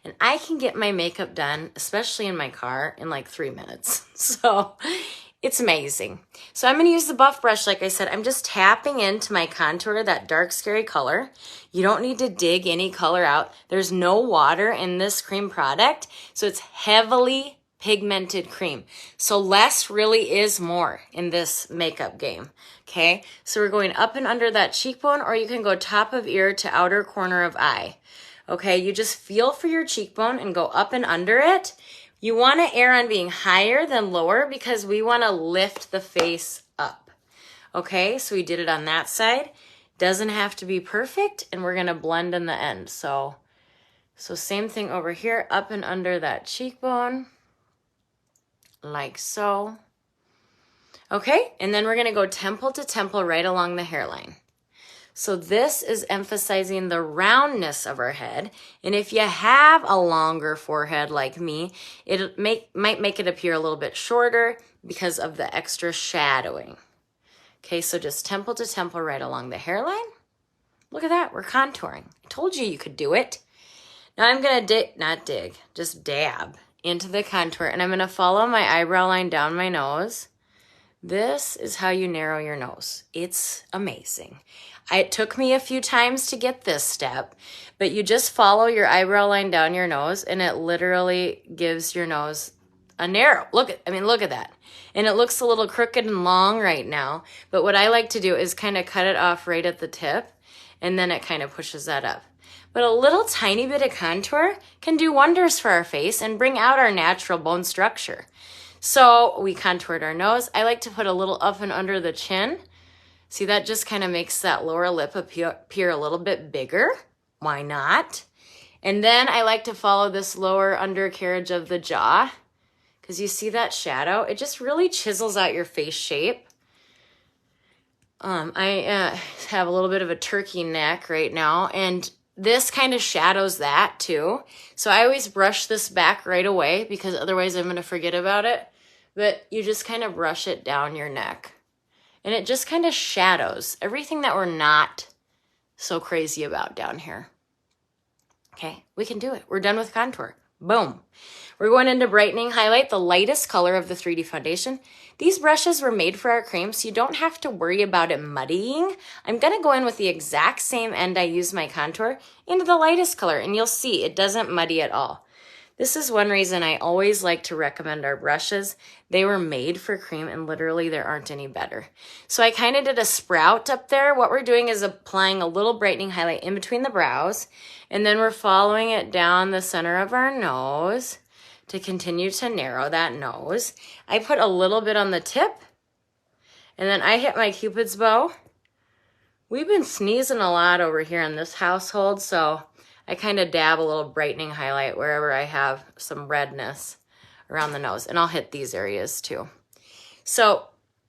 and I can get my makeup done, especially in my car, in like 3 minutes. So it's amazing. So I'm going to use the buff brush. Like I said, I'm just tapping into my contour, that dark, scary color. You don't need to dig any color out. There's no water in this cream product, so it's heavily pigmented cream. So less really is more in this makeup game. Okay, so we're going up and under that cheekbone, or you can go top of ear to outer corner of eye. Okay, you just feel for your cheekbone and go up and under it. You want to err on being higher than lower because we want to lift the face up. Okay, so we did it on that side. Doesn't have to be perfect, and we're going to blend in the end. So same thing over here, up and under that cheekbone, like so. Okay, and then we're going to go temple to temple right along the hairline. So this is emphasizing the roundness of our head. And if you have a longer forehead like me, it might make it appear a little bit shorter because of the extra shadowing. Okay, so just temple to temple right along the hairline. Look at that, we're contouring. I told you you could do it. Now I'm going to just dab into the contour, and I'm going to follow my eyebrow line down my nose. This is how you narrow your nose. It's amazing. It took me a few times to get this step, but you just follow your eyebrow line down your nose, and it literally gives your nose a narrow. Look at that. And it looks a little crooked and long right now, but what I like to do is kind of cut it off right at the tip, and then it kind of pushes that up. But a little tiny bit of contour can do wonders for our face and bring out our natural bone structure. So we contoured our nose. I like to put a little up and under the chin. See, that just kind of makes that lower lip appear a little bit bigger. Why not? And then I like to follow this lower undercarriage of the jaw, because you see that shadow? It just really chisels out your face shape. I have a little bit of a turkey neck right now, and this kind of shadows that too. So I always brush this back right away because otherwise I'm going to forget about it. But you just kind of brush it down your neck. And it just kind of shadows everything that we're not so crazy about down here. Okay, we can do it. We're done with contour. Boom. We're going into brightening highlight, the lightest color of the 3D foundation. These brushes were made for our cream, so you don't have to worry about it muddying. I'm going to go in with the exact same end I used my contour into the lightest color, and you'll see it doesn't muddy at all. This is one reason I always like to recommend our brushes. They were made for cream, and literally there aren't any better. So I kind of did a sprout up there. What we're doing is applying a little brightening highlight in between the brows, and then we're following it down the center of our nose to continue to narrow that nose. I put a little bit on the tip, and then I hit my Cupid's bow. We've been sneezing a lot over here in this household, so I kind of dab a little brightening highlight wherever I have some redness around the nose, and I'll hit these areas too. So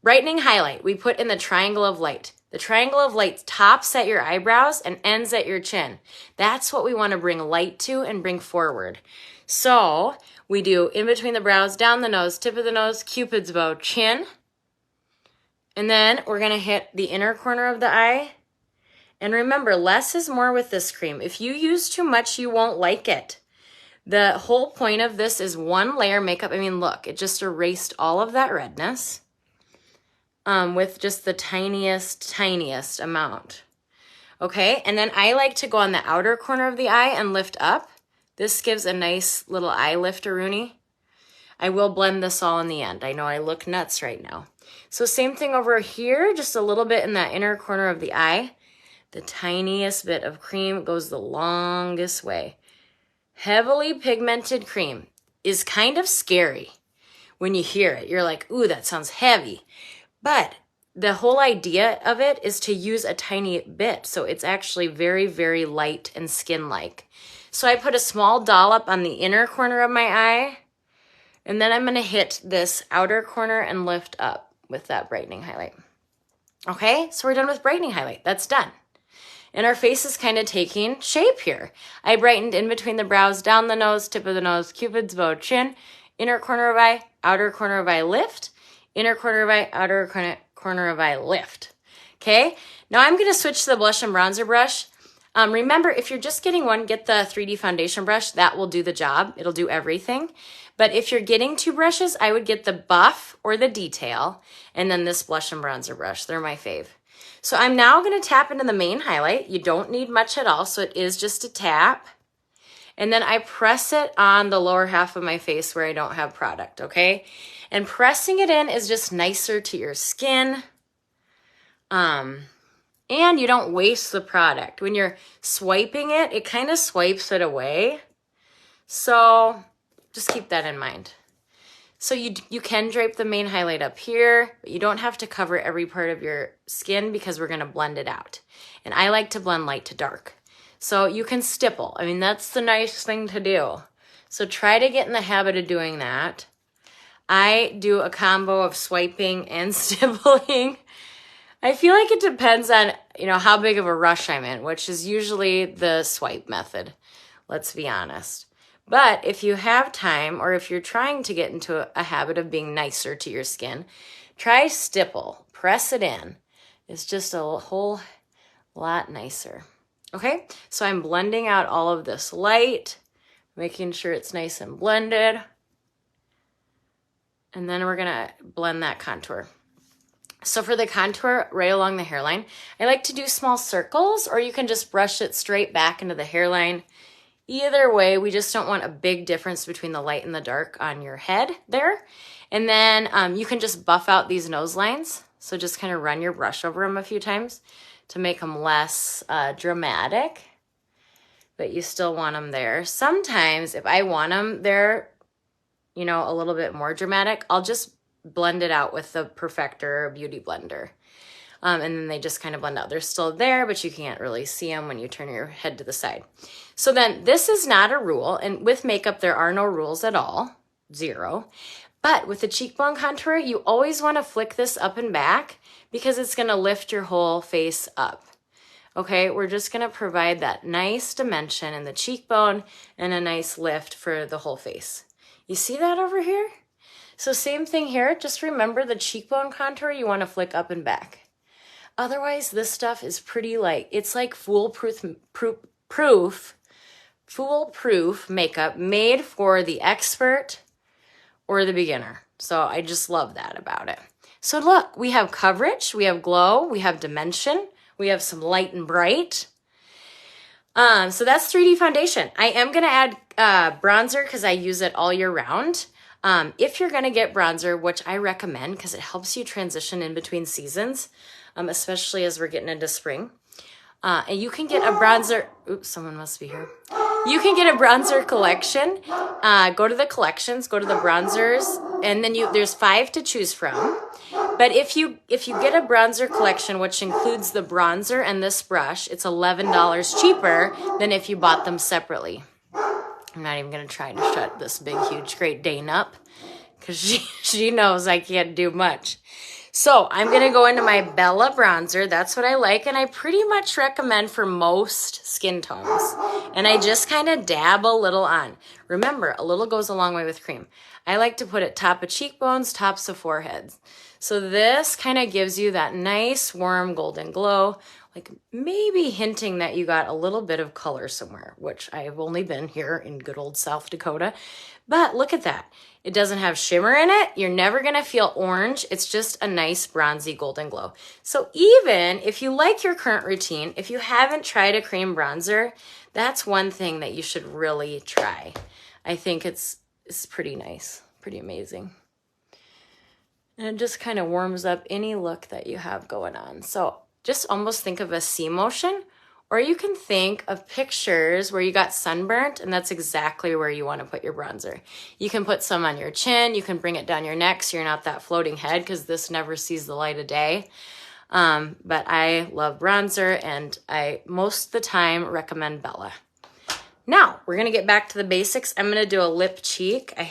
brightening highlight, we put in the triangle of light. The triangle of light tops at your eyebrows and ends at your chin. That's what we want to bring light to and bring forward. So we do in between the brows, down the nose, tip of the nose, Cupid's bow, chin. And then we're going to hit the inner corner of the eye. And remember, less is more with this cream. If you use too much, you won't like it. The whole point of this is one layer makeup. I mean, look, it just erased all of that redness with just the tiniest amount. Okay, and then I like to go on the outer corner of the eye and lift up. This gives a nice little eye lifter-oonie. I will blend this all in the end. I know I look nuts right now. So same thing over here, just a little bit in that inner corner of the eye. The tiniest bit of cream goes the longest way. Heavily pigmented cream is kind of scary when you hear it. You're like, ooh, that sounds heavy. But the whole idea of it is to use a tiny bit. So it's actually very, very light and skin-like. So I put a small dollop on the inner corner of my eye. And then I'm going to hit this outer corner and lift up with that brightening highlight. Okay, so we're done with brightening highlight. That's done. And our face is kind of taking shape here. I brightened in between the brows, down the nose, tip of the nose, Cupid's bow, chin, inner corner of eye, outer corner of eye, lift, inner corner of eye, outer corner of eye, lift. Okay, now I'm going to switch to the blush and bronzer brush. Remember, if you're just getting one, get the 3D foundation brush. That will do the job. It'll do everything. But if you're getting 2 brushes, I would get the Buff or the Detail, and then this blush and bronzer brush. They're my fave. So I'm now going to tap into the main highlight. You don't need much at all, so it is just a tap. And then I press it on the lower half of my face where I don't have product, okay? And pressing it in is just nicer to your skin. And you don't waste the product. When you're swiping it, it kind of swipes it away. So just keep that in mind. So you can drape the main highlight up here, but you don't have to cover every part of your skin because we're gonna blend it out. And I like to blend light to dark. So you can stipple. I mean, that's the nice thing to do. So try to get in the habit of doing that. I do a combo of swiping and stippling. I feel like it depends on, how big of a rush I'm in, which is usually the swipe method. Let's be honest. But if you have time, or if you're trying to get into a habit of being nicer to your skin, try stipple. Press it in. It's just a whole lot nicer. Okay, so I'm blending out all of this light, making sure it's nice and blended. And then we're gonna blend that contour. So for the contour right along the hairline, I like to do small circles, or you can just brush it straight back into the hairline. Either way, we just don't want a big difference between the light and the dark on your head there. And then you can just buff out these nose lines. So just kind of run your brush over them a few times to make them less dramatic, but you still want them there. Sometimes if I want them there, a little bit more dramatic, I'll just blend it out with the Perfector Beauty Blender. And then they just kind of blend out. They're still there, but you can't really see them when you turn your head to the side. So then this is not a rule. And with makeup, there are no rules at all. 0. But with the cheekbone contour, you always want to flick this up and back because it's going to lift your whole face up. Okay, we're just going to provide that nice dimension in the cheekbone and a nice lift for the whole face. You see that over here? So same thing here. Just remember the cheekbone contour, you want to flick up and back. Otherwise, this stuff is pretty light. It's like foolproof makeup made for the expert or the beginner. So I just love that about it. So look, we have coverage, we have glow, we have dimension, we have some light and bright. So that's 3D foundation. I am going to add bronzer because I use it all year round. If you're going to get bronzer, which I recommend because it helps you transition in between seasons, especially as we're getting into spring. And you can get a bronzer. Oops, someone must be here. You can get a bronzer collection. Go to the collections, go to the bronzers, and then there's 5 to choose from. But if you get a bronzer collection, which includes the bronzer and this brush, it's $11 cheaper than if you bought them separately. I'm not even going to try to shut this big, huge Great Dane up because she knows I can't do much. So I'm going to go into my Bella bronzer. That's what I like, and I pretty much recommend for most skin tones. And I just kind of dab a little on. Remember, a little goes a long way with cream. I like to put it top of cheekbones, tops of foreheads. So this kind of gives you that nice, warm, golden glow, like maybe hinting that you got a little bit of color somewhere, which I have only been here in good old South Dakota. But look at that. It doesn't have shimmer in it. You're never going to feel orange. It's just a nice bronzy golden glow. So even if you like your current routine, if you haven't tried a cream bronzer, that's one thing that you should really try. I think it's pretty nice, pretty amazing. And it just kind of warms up any look that you have going on. So just almost think of a C motion, or you can think of pictures where you got sunburnt and that's exactly where you want to put your bronzer. You can put some on your chin, you can bring it down your neck so you're not that floating head because this never sees the light of day. But I love bronzer and I most of the time recommend Bella. Now we're going to get back to the basics. I'm going to do a lip cheek. I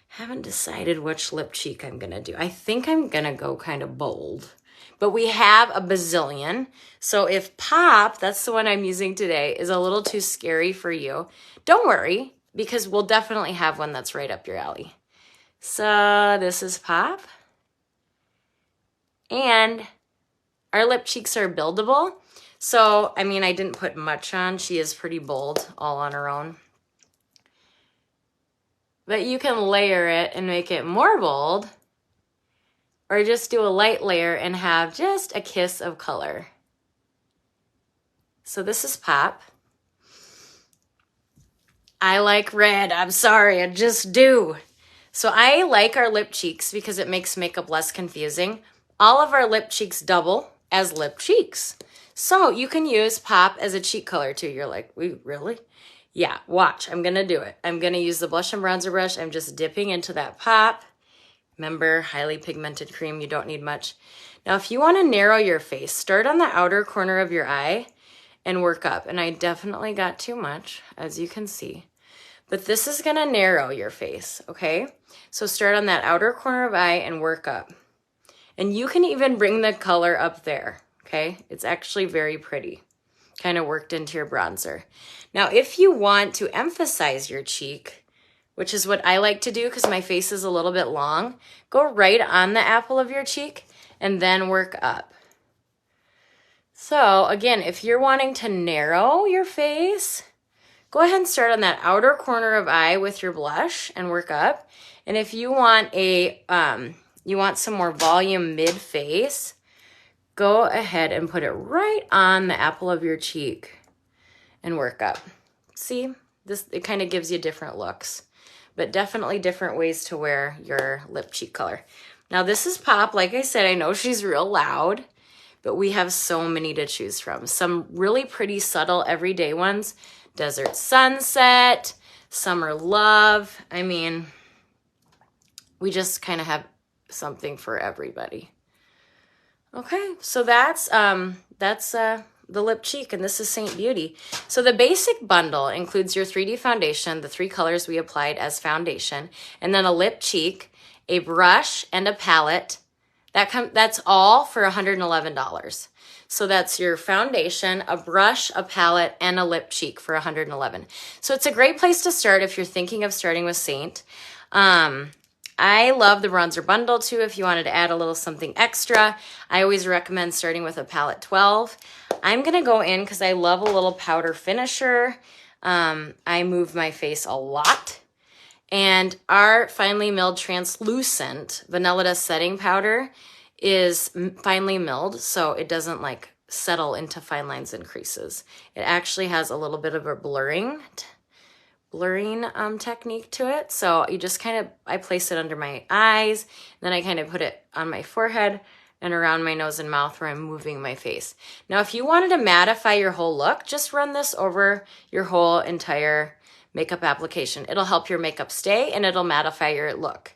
haven't decided which lip cheek I'm going to do. I think I'm going to go kind of bold. But we have a bazillion. So if Pop, that's the one I'm using today, is a little too scary for you, don't worry, because we'll definitely have one that's right up your alley. So this is Pop. And our lip cheeks are buildable. So, I mean, I didn't put much on. She is pretty bold all on her own. But you can layer it and make it more bold, or just do a light layer and have just a kiss of color. So this is Pop. I like red. I'm sorry, I just do. So I like our lip cheeks because it makes makeup less confusing. All of our lip cheeks double as lip cheeks. So you can use Pop as a cheek color too. You're like, wait, really? Yeah, watch. I'm going to do it. I'm going to use the blush and bronzer brush. I'm just dipping into that Pop. Remember, highly pigmented cream. You don't need much. Now, if you want to narrow your face, start on the outer corner of your eye and work up. And I definitely got too much, as you can see. But this is going to narrow your face, okay? So start on that outer corner of eye and work up. And you can even bring the color up there, okay? It's actually very pretty. Kind of worked into your bronzer. Now, if you want to emphasize your cheek, which is what I like to do because my face is a little bit long, go right on the apple of your cheek and then work up. So again, if you're wanting to narrow your face, go ahead and start on that outer corner of eye with your blush and work up. And if you want you want some more volume mid-face, go ahead and put it right on the apple of your cheek and work up. See, it kind of gives you different looks, but definitely different ways to wear your lip cheek color. Now this is Pop. Like I said, I know she's real loud, but we have so many to choose from. Some really pretty subtle everyday ones. Desert Sunset, Summer Love. I mean, we just kind of have something for everybody. Okay, so that's the lip cheek, and this is Saint Beauty. So the basic bundle includes your 3D foundation, the 3 colors we applied as foundation, and then a lip cheek, a brush, and a palette. That's all for $111. So that's your foundation, a brush, a palette, and a lip cheek for $111. So it's a great place to start if you're thinking of starting with Saint. I love the bronzer bundle too if you wanted to add a little something extra. I always recommend starting with a palette 12. I'm going to go in because I love a little powder finisher. I move my face a lot. And our finely milled translucent Vanilla Dust setting powder is finely milled, so it doesn't like settle into fine lines and creases. It actually has a little bit of a blurring technique to it. So you just I place it under my eyes, then I kind of put it on my forehead and around my nose and mouth where I'm moving my face. Now, if you wanted to mattify your whole look, just run this over your whole entire makeup application. It'll help your makeup stay and it'll mattify your look.